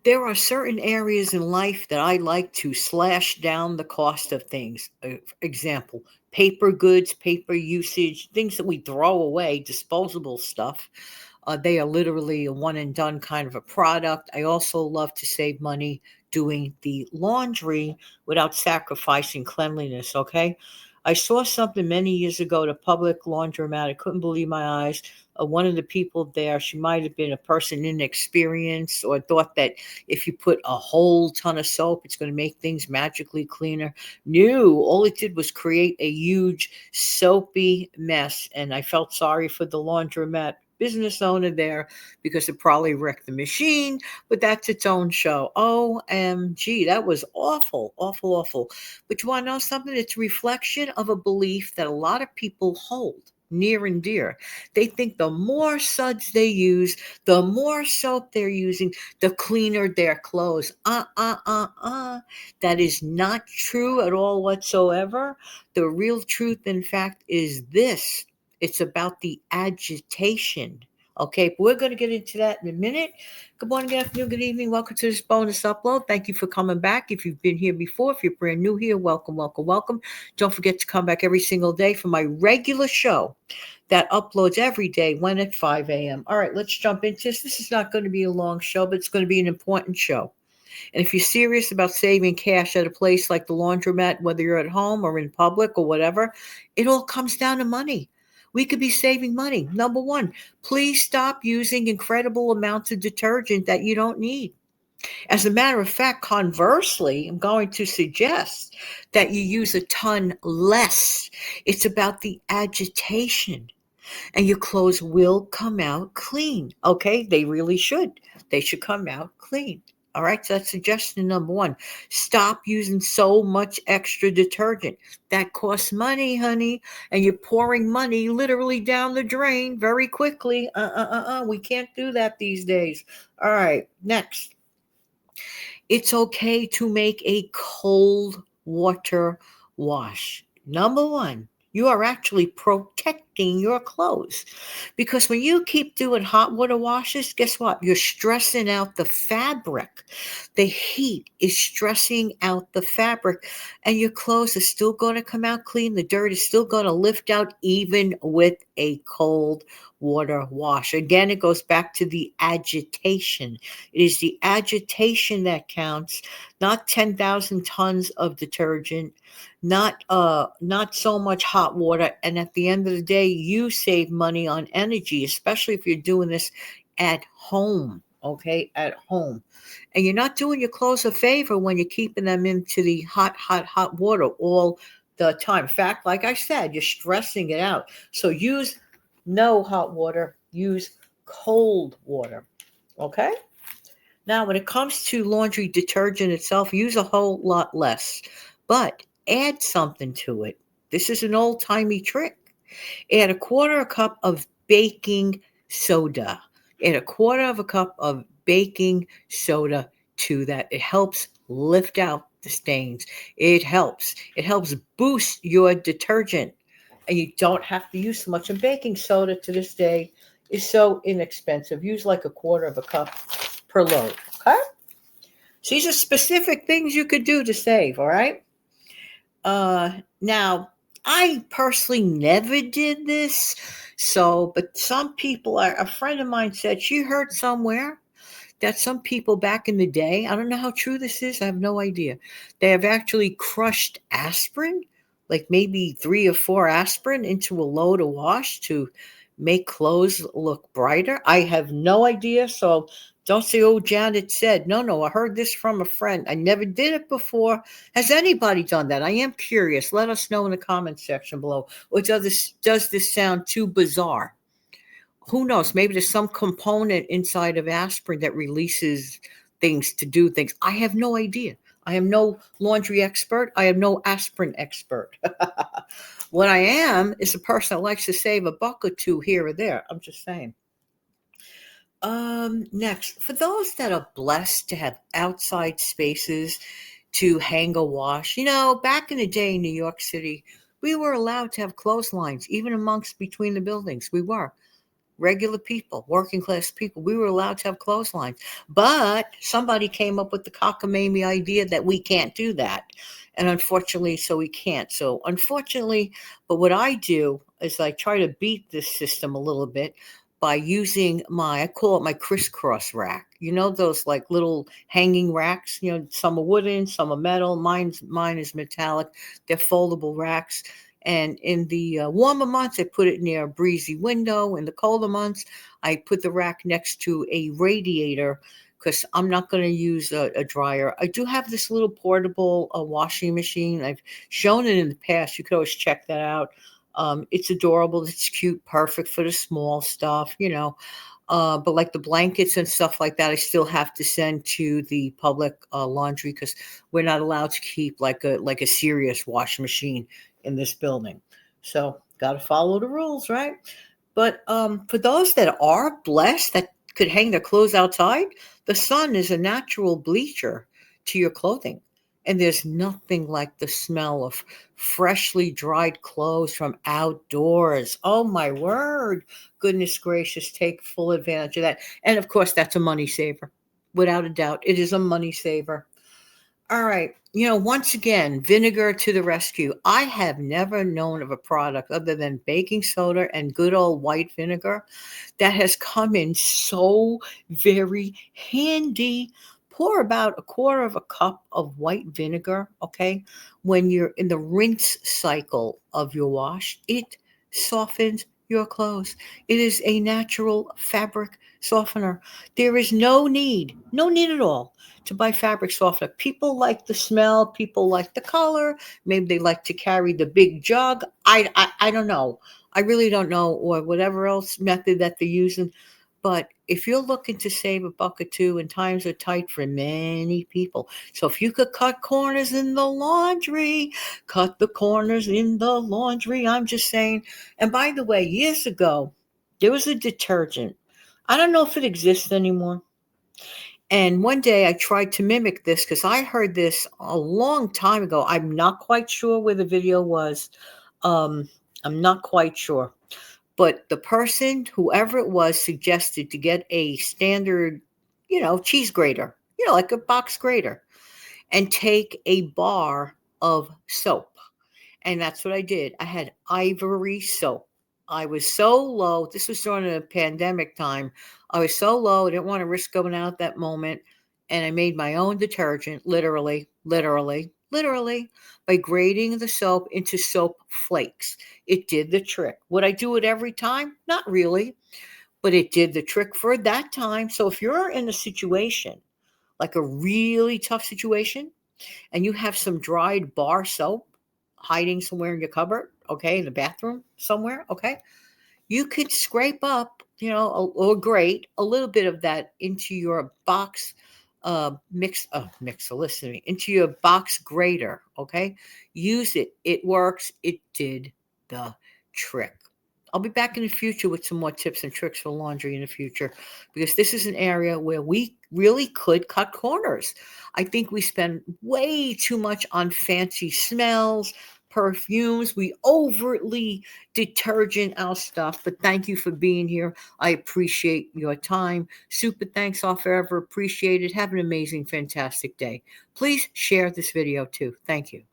There are certain areas in life that I like to slash down the cost of things. Example, paper goods, paper usage, things that we throw away, disposable stuff. They are literally a one and done kind of a product. I also love to save money doing the laundry without sacrificing cleanliness, okay? I saw something many years ago at a public laundromat. I couldn't believe my eyes. One of the people there, she might have been a person inexperienced or thought that if you put a whole ton of soap, it's going to make things magically cleaner. No, all it did was create a huge soapy mess. And I felt sorry for the laundromat business owner there because it probably wrecked the machine, but that's its own show. OMG, that was awful, awful, awful. But you want to know something? It's a reflection of a belief that a lot of people hold near and dear. They think the more suds they use, the more soap they're using, the cleaner their clothes. That is not true at all whatsoever. The real truth, in fact, is this: it's about the agitation. Okay, but we're going to get into that in a minute. Good morning, good afternoon, good evening. Welcome to this bonus upload. Thank you for coming back. If you've been here before, if you're brand new here, welcome, welcome, welcome. Don't forget to come back every single day for my regular show that uploads every day when at 5 a.m. All right, let's jump into this. This is not going to be a long show, but it's going to be an important show. And if you're serious about saving cash at a place like the laundromat, whether you're at home or in public or whatever, it all comes down to money. We could be saving money. Number one, please stop using incredible amounts of detergent that you don't need. As a matter of fact, conversely, I'm going to suggest that you use a ton less. It's about the agitation, and your clothes will come out clean. Okay, they really should. They should come out clean. All right, so that's suggestion number one. Stop using so much extra detergent. That costs money, honey, and you're pouring money literally down the drain very quickly. We can't do that these days. All right, next. It's okay to make a cold water wash. Number one, you are actually protecting your clothes. Because when you keep doing hot water washes, guess what? You're stressing out the fabric. The heat is stressing out the fabric, and your clothes are still going to come out clean. The dirt is still going to lift out, even with a cold water wash. Again, it goes back to the agitation. It is the agitation that counts, not 10,000 tons of detergent, not so much hot water. And at the end of the day, you save money on energy, especially if you're doing this at home. Okay, at home. And you're not doing your clothes a favor when you're keeping them into the hot, hot, hot water all the time. In fact, like I said, you're stressing it out. So use no hot water, use cold water. Okay? Now, when it comes to laundry detergent itself, use a whole lot less, but add something to it. This is an old timey trick. Add a quarter a cup of baking soda. Add a quarter of a cup of baking soda to that. It helps lift out the stains. It helps. It helps boost your detergent. And you don't have to use so much. And baking soda to this day is so inexpensive. Use like a quarter of a cup per load. Okay? So these are specific things you could do to save, all right? Now, I personally never did this. So, but some people, a friend of mine said she heard somewhere that some people back in the day, I don't know how true this is, I have no idea, they have actually crushed aspirin, like maybe 3 or 4 aspirin into a load of wash to make clothes look brighter. I have no idea. So don't say, oh, Janet said. No, no, I heard this from a friend. I never did it before. Has anybody done that? I am curious. Let us know in the comment section below. Or does this sound too bizarre? Who knows? Maybe there's some component inside of aspirin that releases things to do things. I have no idea. I am no laundry expert. I am no aspirin expert. What I am is a person that likes to save a buck or two here or there. I'm just saying. Next, for those that are blessed to have outside spaces to hang a wash, back in the day in New York City, we were allowed to have clotheslines, even amongst between the buildings. We were. regular people, working class people. We were allowed to have clotheslines. But somebody came up with the cockamamie idea that we can't do that. And unfortunately, so we can't. So unfortunately, but what I do is I try to beat this system a little bit by using I call it my crisscross rack. You know, those like little hanging racks, you know, some are wooden, some are metal. Mine is metallic. They're foldable racks. And in the warmer months, I put it near a breezy window. In the colder months, I put the rack next to a radiator because I'm not going to use a dryer. I do have this little portable washing machine. I've shown it in the past. You could always check that out. It's adorable. It's cute, perfect for the small stuff, you know. But like the blankets and stuff like that, I still have to send to the public laundry because we're not allowed to keep like a serious washing machine in this building. So got to follow the rules, right? But for those that are blessed that could hang their clothes outside, the sun is a natural bleacher to your clothing. And there's nothing like the smell of freshly dried clothes from outdoors. Oh my word. Goodness gracious, take full advantage of that. And of course, that's a money saver. Without a doubt, it is a money saver. All right. You know, once again, vinegar to the rescue. I have never known of a product other than baking soda and good old white vinegar that has come in so very handy. Pour about a quarter of a cup of white vinegar, okay? When you're in the rinse cycle of your wash, it softens your clothes. It is a natural fabric softener. There is no need at all to buy fabric softener. People like the smell, people like the color, maybe they like to carry the big jug. I don't know. I really don't know, or whatever else method that they're using. But if you're looking to save a buck or two, and times are tight for many people, so if you could cut corners in the laundry, cut the corners in the laundry. I'm just saying. And by the way, years ago, there was a detergent. I don't know if it exists anymore. And one day I tried to mimic this because I heard this a long time ago. I'm not quite sure where the video was. Um, I'm not quite sure. But the person, whoever it was, suggested to get a standard, you know, cheese grater, you know, like a box grater, and take a bar of soap. And that's what I did. I had Ivory soap. I was so low. This was during a pandemic time. I was so low. I didn't want to risk going out at that moment. And I made my own detergent, literally, by grating the soap into soap flakes. It did the trick. Would I do it every time? Not really, but it did the trick for that time. So if you're in a situation, like a really tough situation, and you have some dried bar soap hiding somewhere in your cupboard, okay, in the bathroom somewhere, okay, you could scrape up, you know, or grate a little bit of that into your box listen to me, into your box grater, okay? Use it. It works. It did the trick. I'll be back in the future with some more tips and tricks for laundry in the future because this is an area where we really could cut corners. I think we spend way too much on fancy smells, perfumes. We overtly detergent our stuff. But thank you for being here. I appreciate your time. Super thanks all forever appreciated. Have an amazing, fantastic day. Please share this video too. Thank you.